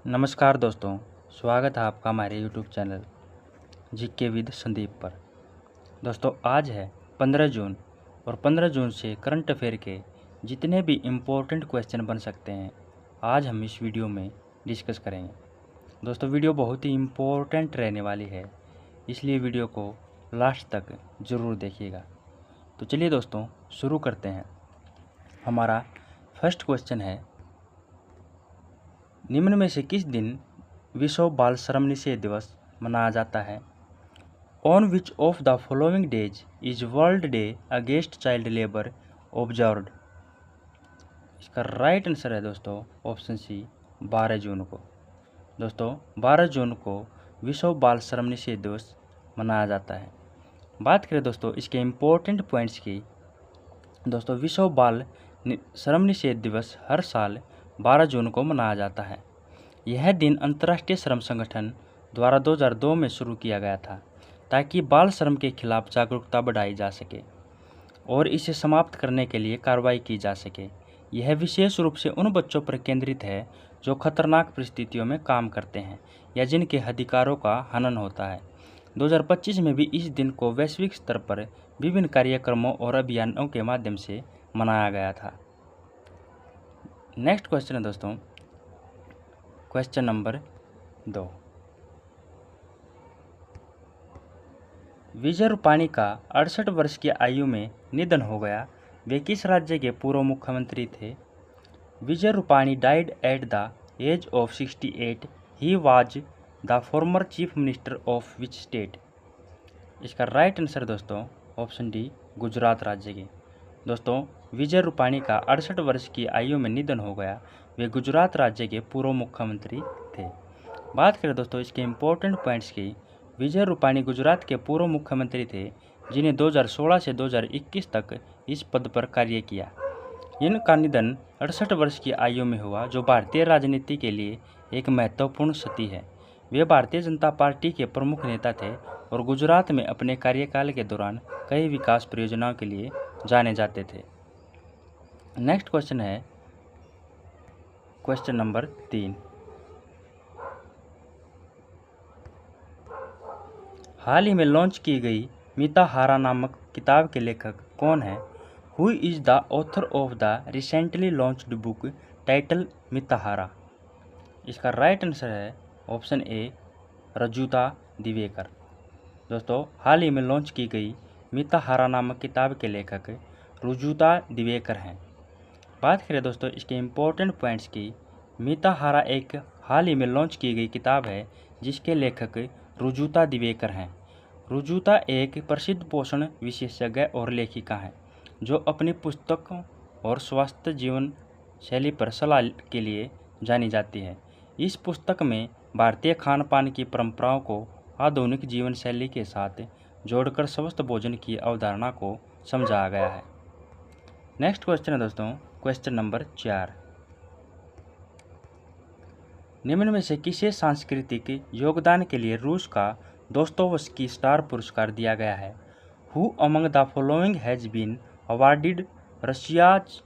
नमस्कार दोस्तों, स्वागत है आपका हमारे YouTube channel GK with Sandeep पर। दोस्तों आज है 15 जून और 15 जून से करंट अफेयर के जितने भी इम्पोर्टेंट क्वेश्चन बन सकते हैं आज हम इस वीडियो में डिस्कस करेंगे। दोस्तों वीडियो बहुत ही इम्पोर्टेंट रहने वाली है, इसलिए वीडियो को लास्ट तक ज़रूर देखिएगा। तो चलिए दोस्तों शुरू करते हैं। हमारा फर्स्ट क्वेश्चन है, निम्न में से किस दिन विश्व बाल श्रम निषेध दिवस मनाया जाता है? On which of the following days is world day against child labour observed? इसका राइट आंसर है दोस्तों ऑप्शन सी 12 जून को। दोस्तों 12 जून को विश्व बाल श्रम निषेध दिवस मनाया जाता है। बात करें दोस्तों इसके इम्पोर्टेंट पॉइंट्स की। दोस्तों विश्व बाल श्रम निषेध दिवस हर साल 12 जून को मनाया जाता है। यह दिन अंतर्राष्ट्रीय श्रम संगठन द्वारा 2002 में शुरू किया गया था ताकि बाल श्रम के खिलाफ जागरूकता बढ़ाई जा सके और इसे समाप्त करने के लिए कार्रवाई की जा सके। यह विशेष रूप से उन बच्चों पर केंद्रित है जो खतरनाक परिस्थितियों में काम करते हैं या जिनके अधिकारों का हनन होता है। 2025 में भी इस दिन को वैश्विक स्तर पर विभिन्न कार्यक्रमों और अभियानों के माध्यम से मनाया गया था। नेक्स्ट क्वेश्चन है दोस्तों क्वेश्चन नंबर 2। विजय रूपाणी का 68 वर्ष की आयु में निधन हो गया। वे किस राज्य के पूर्व मुख्यमंत्री थे? Vijay Rupani died at the age of 68। He was the former chief minister of which state? इसका राइट आंसर दोस्तों ऑप्शन डी गुजरात राज्य के। दोस्तों विजय रूपाणी का 68 वर्ष की आयु में निधन हो गया। वे गुजरात राज्य के पूर्व मुख्यमंत्री थे। बात करें दोस्तों इसके इम्पोर्टेंट पॉइंट्स की। विजय रूपाणी गुजरात के पूर्व मुख्यमंत्री थे जिन्हें 2016 से 2021 तक इस पद पर कार्य किया। इनका निधन 68 वर्ष की आयु में हुआ, जो भारतीय राजनीति के लिए एक महत्वपूर्ण क्षति है। वे भारतीय जनता पार्टी के प्रमुख नेता थे और गुजरात में अपने कार्यकाल के दौरान कई विकास परियोजनाओं के लिए जाने जाते थे। नेक्स्ट क्वेश्चन है क्वेश्चन नंबर 3। हाल ही में लॉन्च की गई मिताहारा नामक किताब के लेखक कौन है? Who is the author of the recently launched book title Mitahara? इसका राइट आंसर है ऑप्शन ए रजुता दिवेकर। दोस्तों हाल ही में लॉन्च की गई मिताहारा नामक किताब के लेखक रुजुता दिवेकर हैं। बात करें दोस्तों इसके इम्पोर्टेंट पॉइंट्स की। मिताहारा एक हाल ही में लॉन्च की गई किताब है जिसके लेखक रुजुता दिवेकर हैं। रुजुता एक प्रसिद्ध पोषण विशेषज्ञ और लेखिका हैं जो अपनी पुस्तकों और स्वास्थ्य जीवन शैली पर सलाह के लिए जानी जाती है। इस पुस्तक में भारतीय खान पान की परंपराओं को आधुनिक जीवन शैली के साथ जोड़कर स्वस्थ भोजन की अवधारणा को समझाया गया है। नेक्स्ट क्वेश्चन है दोस्तों क्वेश्चन नंबर 4। निम्न में से किसे सांस्कृतिक योगदान के लिए रूस का दोस्तोवस्की स्टार पुरस्कार दिया गया है? Who among the following has been awarded Russia's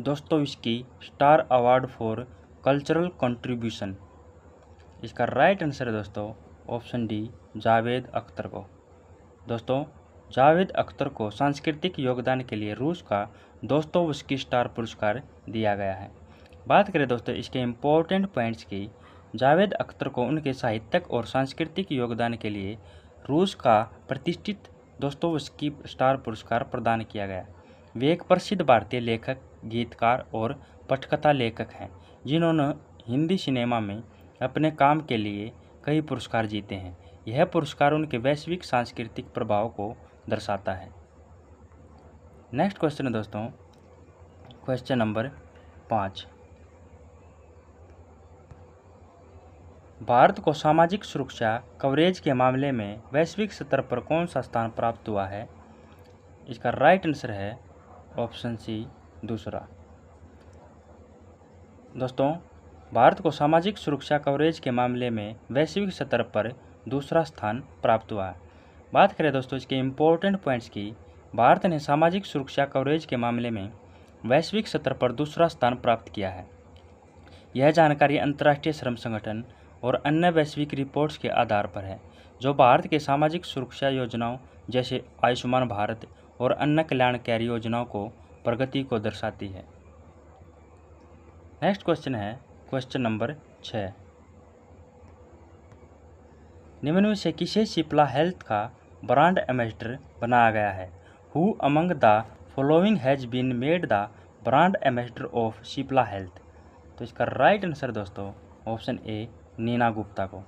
Dostoevsky star award for cultural contribution? इसका राइट आंसर है दोस्तों ऑप्शन डी जावेद अख्तर को। दोस्तों जावेद अख्तर को सांस्कृतिक योगदान के लिए रूस का दोस्तोवस्की स्टार पुरस्कार दिया गया है। बात करें दोस्तों इसके इम्पोर्टेंट पॉइंट्स की। जावेद अख्तर को उनके साहित्यिक और सांस्कृतिक योगदान के लिए रूस का प्रतिष्ठित दोस्तोवस्की स्टार पुरस्कार प्रदान किया गया। वे एक प्रसिद्ध भारतीय लेखक, गीतकार और पटकथा लेखक हैं जिन्होंने हिंदी सिनेमा में अपने काम के लिए कई पुरस्कार जीते हैं। यह पुरस्कार उनके वैश्विक सांस्कृतिक प्रभाव को दर्शाता है। नेक्स्ट क्वेश्चन है दोस्तों क्वेश्चन नंबर 5। भारत को सामाजिक सुरक्षा कवरेज के मामले में वैश्विक स्तर पर कौन सा स्थान प्राप्त हुआ है? इसका राइट आंसर है ऑप्शन सी दूसरा। दोस्तों भारत को सामाजिक सुरक्षा कवरेज के मामले में वैश्विक स्तर पर दूसरा स्थान प्राप्त हुआ है। बात करें दोस्तों इसके इम्पोर्टेंट पॉइंट्स की। भारत ने सामाजिक सुरक्षा कवरेज के मामले में वैश्विक स्तर पर दूसरा स्थान प्राप्त किया है। यह जानकारी अंतर्राष्ट्रीय श्रम संगठन और अन्य वैश्विक रिपोर्ट्स के आधार पर है, जो भारत के सामाजिक सुरक्षा योजनाओं जैसे आयुष्मान भारत और अन्य कल्याणकारी योजनाओं को प्रगति को दर्शाती है। नेक्स्ट क्वेश्चन है क्वेश्चन नंबर 6। निम्न में से किसे सिप्ला हेल्थ का ब्रांड एम्बेसडर बनाया गया है? Who among the following has been made the brand ambassador of Cipla health? तो इसका राइट आंसर दोस्तों ऑप्शन ए नीना गुप्ता को।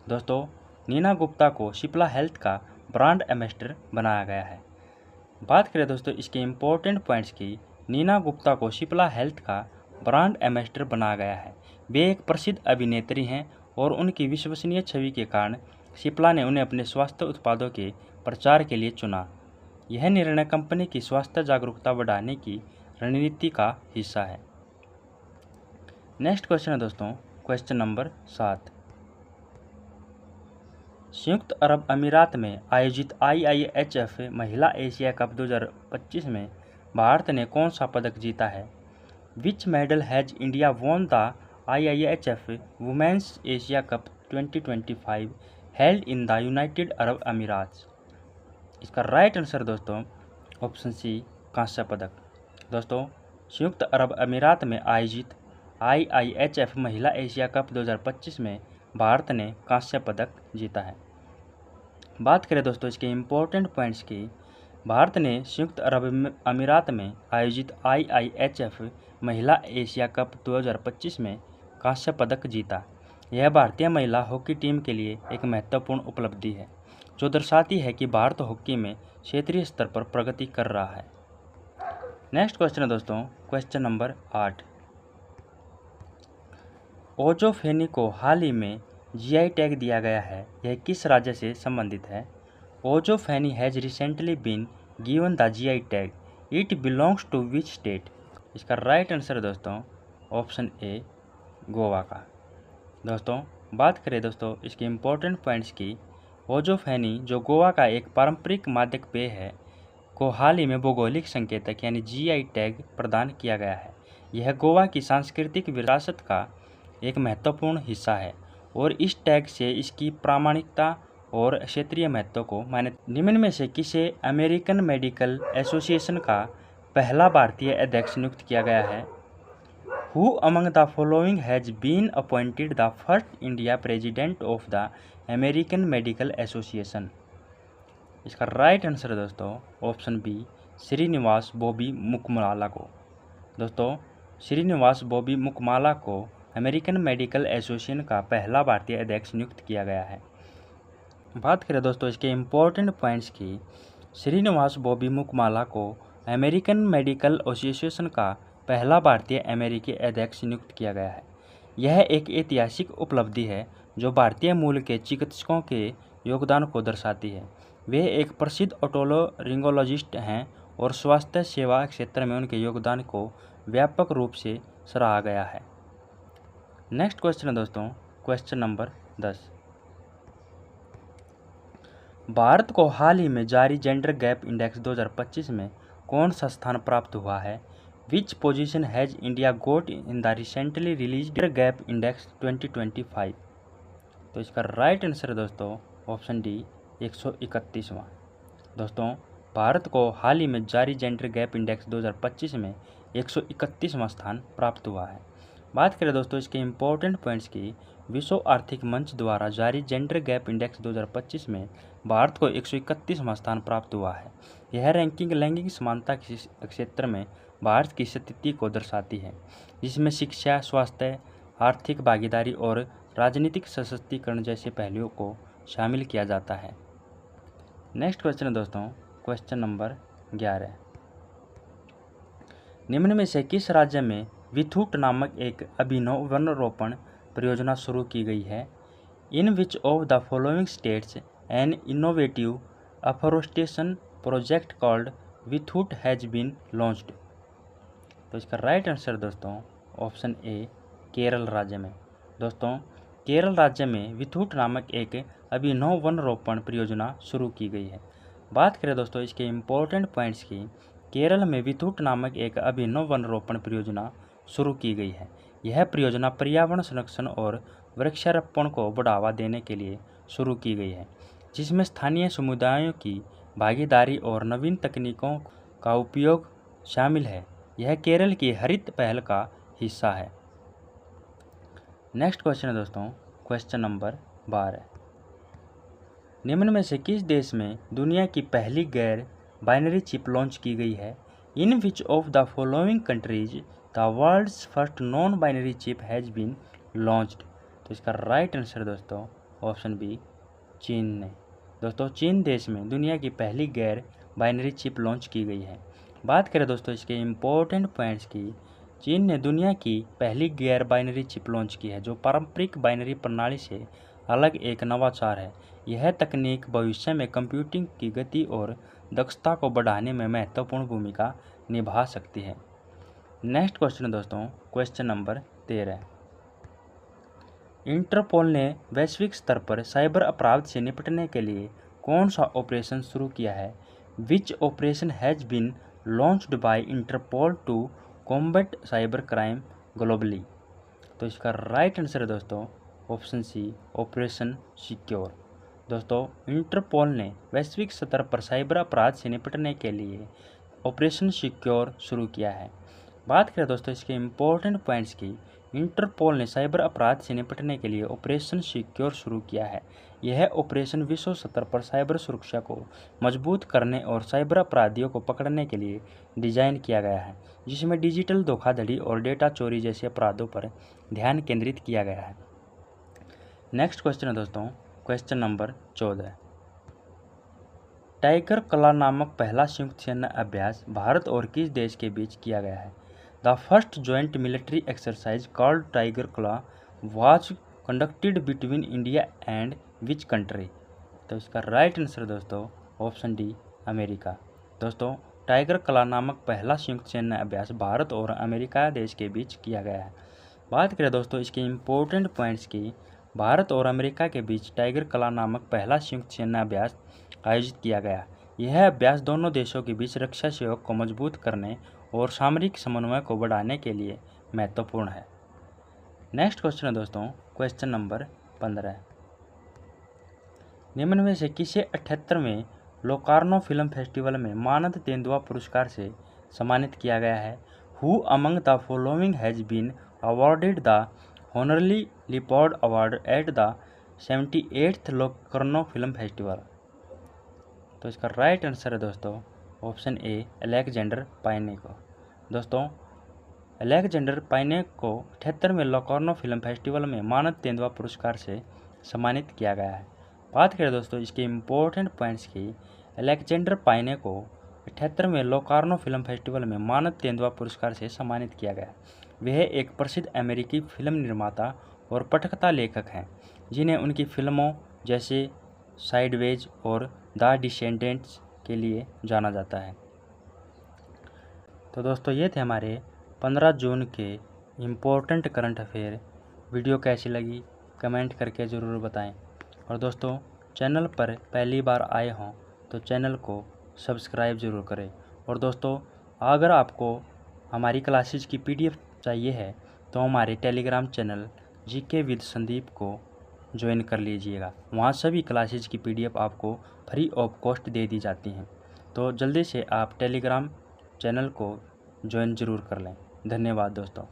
दोस्तों नीना गुप्ता को सिप्ला हेल्थ का ब्रांड एम्बेसडर बनाया गया है। बात करें दोस्तों इसके इम्पोर्टेंट पॉइंट्स की। नीना गुप्ता को सिप्ला हेल्थ का ब्रांड एम्बेसडर बनाया गया है। वे एक प्रसिद्ध अभिनेत्री हैं और उनकी विश्वसनीय छवि के कारण सिप्ला ने उन्हें अपने स्वास्थ्य उत्पादों के प्रचार के लिए चुना। यह निर्णय कंपनी की स्वास्थ्य जागरूकता बढ़ाने की रणनीति का हिस्सा है। नेक्स्ट क्वेश्चन है दोस्तों क्वेश्चन नंबर 7। संयुक्त अरब अमीरात में आयोजित IIHF महिला एशिया कप 2025 में भारत ने कौन सा पदक जीता है? Which medal has India won the IIHF women's Asia cup 2025 held in the United Arab Emirates? इसका राइट आंसर दोस्तों ऑप्शन सी कांस्य पदक। दोस्तों संयुक्त अरब अमीरात में आयोजित IIHF महिला एशिया कप 2025 में भारत ने कांस्य पदक जीता है। बात करें दोस्तों इसके इम्पोर्टेंट पॉइंट्स की। भारत ने संयुक्त अरब अमीरात में आयोजित IIHF महिला एशिया कप 2025 में कांस्य पदक जीता। यह भारतीय महिला हॉकी टीम के लिए एक महत्वपूर्ण उपलब्धि है, जो दर्शाती है कि भारत हॉकी में क्षेत्रीय स्तर पर प्रगति कर रहा है। नेक्स्ट क्वेश्चन है दोस्तों क्वेश्चन नंबर 8। ओजोफेनी को हाल ही में GI टैग दिया गया है, यह किस राज्य से संबंधित है? ओजोफेनी has recently been given the GI tag, it belongs to which state? इसका राइट आंसर दोस्तों ऑप्शन ए गोवा का। दोस्तों बात करें दोस्तों इसके इम्पोर्टेंट पॉइंट्स की। ओजोफेनी जो गोवा का एक पारंपरिक मादक पेय है को हाल ही में भौगोलिक संकेतक यानी GI टैग प्रदान किया गया है। यह गोवा की सांस्कृतिक विरासत का एक महत्वपूर्ण हिस्सा है और इस टैग से इसकी प्रामाणिकता और क्षेत्रीय महत्व को मान्य। निम्न में से किसे अमेरिकन मेडिकल एसोसिएशन का पहला भारतीय अध्यक्ष नियुक्त किया गया है? Who among the following has been appointed the first India president of the American medical association? इसका राइट आंसर दोस्तों option B Srinivas Bobby Mukkamala को। दोस्तों श्रीनिवास बॉबी मुकमाला को अमेरिकन मेडिकल एसोसिएशन का पहला भारतीय अध्यक्ष नियुक्त किया गया है। बात करें दोस्तों इसके इम्पोर्टेंट पॉइंट्स की। श्रीनिवास बॉबी मुकमाला को अमेरिकन मेडिकल एसोसिएशन का पहला भारतीय अमेरिकी अध्यक्ष नियुक्त किया गया है। यह एक ऐतिहासिक उपलब्धि है जो भारतीय मूल के चिकित्सकों के योगदान को दर्शाती है। वे एक प्रसिद्ध ओटोलरिंगोलॉजिस्ट हैं और स्वास्थ्य सेवा क्षेत्र में उनके योगदान को व्यापक रूप से सराहा गया है। नेक्स्ट क्वेश्चन है दोस्तों क्वेश्चन नंबर 10। भारत को हाल ही में जारी जेंडर गैप इंडेक्स 2025 में कौन सा स्थान प्राप्त हुआ है? Which position has India got in the recently released gender gap index 2025? तो इसका राइट आंसर दोस्तों ऑप्शन डी 131वां। दोस्तों भारत को हाल ही में जारी जेंडर गैप इंडेक्स 2025 में 131वां स्थान प्राप्त हुआ है। बात करें दोस्तों इसके इम्पोर्टेंट पॉइंट्स की। विश्व आर्थिक मंच द्वारा जारी जेंडर गैप इंडेक्स 2025 में भारत को 131वां स्थान प्राप्त हुआ है। यह रैंकिंग लैंगिक समानता के क्षेत्र में भारत की स्थिति को दर्शाती है, जिसमें शिक्षा, स्वास्थ्य, आर्थिक भागीदारी और राजनीतिक सशक्तिकरण जैसे पहलुओं को शामिल किया जाता है। नेक्स्ट क्वेश्चन है दोस्तों क्वेश्चन नंबर 11। निम्न में से किस राज्य में विथूट नामक एक अभिनव वनरोपण परियोजना शुरू की गई है? In which of the following states an innovative afforestation project called विथूट हैज बीन लॉन्च्ड? तो इसका राइट आंसर दोस्तों ऑप्शन ए केरल राज्य में। दोस्तों केरल राज्य में विथूट नामक एक अभिनव वनरोपण परियोजना शुरू की गई है। बात करें दोस्तों इसके इम्पोर्टेंट पॉइंट्स की। केरल में विथूट नामक एक अभिनव वनरोपण परियोजना शुरू की गई है। यह परियोजना पर्यावरण संरक्षण और वृक्षारोपण को बढ़ावा देने के लिए शुरू की गई है, जिसमें स्थानीय समुदायों की भागीदारी और नवीन तकनीकों का उपयोग शामिल है। यह केरल की हरित पहल का हिस्सा है। नेक्स्ट क्वेश्चन है दोस्तों, क्वेश्चन नंबर 12। निम्न में से किस देश में दुनिया की पहली गैर बाइनरी चिप लॉन्च की गई है? In which of the following countries the world's first non binary chip has been launched? तो इसका राइट आंसर दोस्तों ऑप्शन बी, चीन ने। दोस्तों चीन देश में दुनिया की पहली गैर बाइनरी चिप लॉन्च की गई है। बात करें दोस्तों इसके इम्पोर्टेंट पॉइंट्स की, चीन ने दुनिया की पहली गैर बाइनरी चिप लॉन्च की है, जो पारंपरिक बाइनरी प्रणाली से अलग एक नवाचार है। यह तकनीक भविष्य में कंप्यूटिंग की गति और दक्षता को बढ़ाने में महत्वपूर्ण भूमिका निभा सकती है। नेक्स्ट क्वेश्चन है दोस्तों, क्वेश्चन नंबर 13। इंटरपोल ने वैश्विक स्तर पर साइबर अपराध से निपटने के लिए कौन सा ऑपरेशन शुरू किया है? Which operation has been launched by Interpol to combat cyber crime globally? तो इसका राइट आंसर है दोस्तों ऑप्शन सी, ऑपरेशन सिक्योर। दोस्तों इंटरपोल ने वैश्विक स्तर पर साइबर अपराध से निपटने के लिए ऑपरेशन सिक्योर शुरू किया है। बात करें दोस्तों इसके इम्पोर्टेंट पॉइंट्स की, इंटरपोल ने साइबर अपराध से निपटने के लिए ऑपरेशन सिक्योर शुरू किया है। यह ऑपरेशन विश्व स्तर पर साइबर सुरक्षा को मजबूत करने और साइबर अपराधियों को पकड़ने के लिए डिजाइन किया गया है, जिसमें डिजिटल धोखाधड़ी और डेटा चोरी जैसे अपराधों पर ध्यान केंद्रित किया गया है। नेक्स्ट क्वेश्चन है दोस्तों, क्वेश्चन नंबर 14। टाइगर क्लॉ नामक पहला संयुक्त सैन्य अभ्यास भारत और किस देश के बीच किया गया है? The first joint military exercise called tiger claw was conducted between India and which country? तो इसका राइट आंसर दोस्तों ऑप्शन डी, अमेरिका। दोस्तों टाइगर क्लॉ नामक पहला संयुक्त सैन्य अभ्यास भारत और अमेरिका देश के बीच किया गया है। बात करें दोस्तों इसके इम्पोर्टेंट पॉइंट्स की, भारत और अमेरिका के बीच टाइगर क्लॉ नामक पहला संयुक्त सैन्य अभ्यास आयोजित किया गया। यह अभ्यास दोनों देशों के बीच रक्षा सहयोग को मजबूत करने और सामरिक समन्वय को बढ़ाने के लिए महत्वपूर्ण है। नेक्स्ट क्वेश्चन है दोस्तों, क्वेश्चन नंबर 15। निम्न में से किसे 78वें लोकार्नो फिल्म फेस्टिवल में मानद तेंदुआ पुरस्कार से सम्मानित किया गया है? Who among the following has been awarded the honorary leopard award at the 78th Locarno film festival? तो इसका राइट आंसर है दोस्तों ऑप्शन ए, अलेक्जेंडर पाइने को। दोस्तों अलेक्जेंडर पाइने को 78वें लोकार्नो फिल्म फेस्टिवल में मानद तेंदुआ पुरस्कार से सम्मानित किया गया है। बात करें दोस्तों इसके इम्पोर्टेंट पॉइंट्स की, अलेक्जेंडर पाइने को 78वें लोकार्नो फिल्म फेस्टिवल में मानद तेंदुआ पुरस्कार से सम्मानित किया गया। वह एक प्रसिद्ध अमेरिकी फिल्म निर्माता और पटकथा लेखक हैं, जिन्हें उनकी फिल्मों जैसे साइडवेज और द डिसेंडेंट्स के लिए जाना जाता है। तो दोस्तों ये थे हमारे 15 जून के इम्पोर्टेंट करंट अफेयर। वीडियो कैसी लगी कमेंट करके ज़रूर बताएं, और दोस्तों चैनल पर पहली बार आए हों तो चैनल को सब्सक्राइब ज़रूर करें। और दोस्तों अगर आपको हमारी क्लासेज की PDF चाहिए है तो हमारे Telegram channel GK with Sandeep को ज्वाइन कर लीजिएगा। वहाँ सभी क्लासेज की PDF आपको फ्री ऑफ कॉस्ट दे दी जाती हैं। तो जल्दी से आप टेलीग्राम चैनल को ज्वाइन ज़रूर कर लें। धन्यवाद दोस्तों।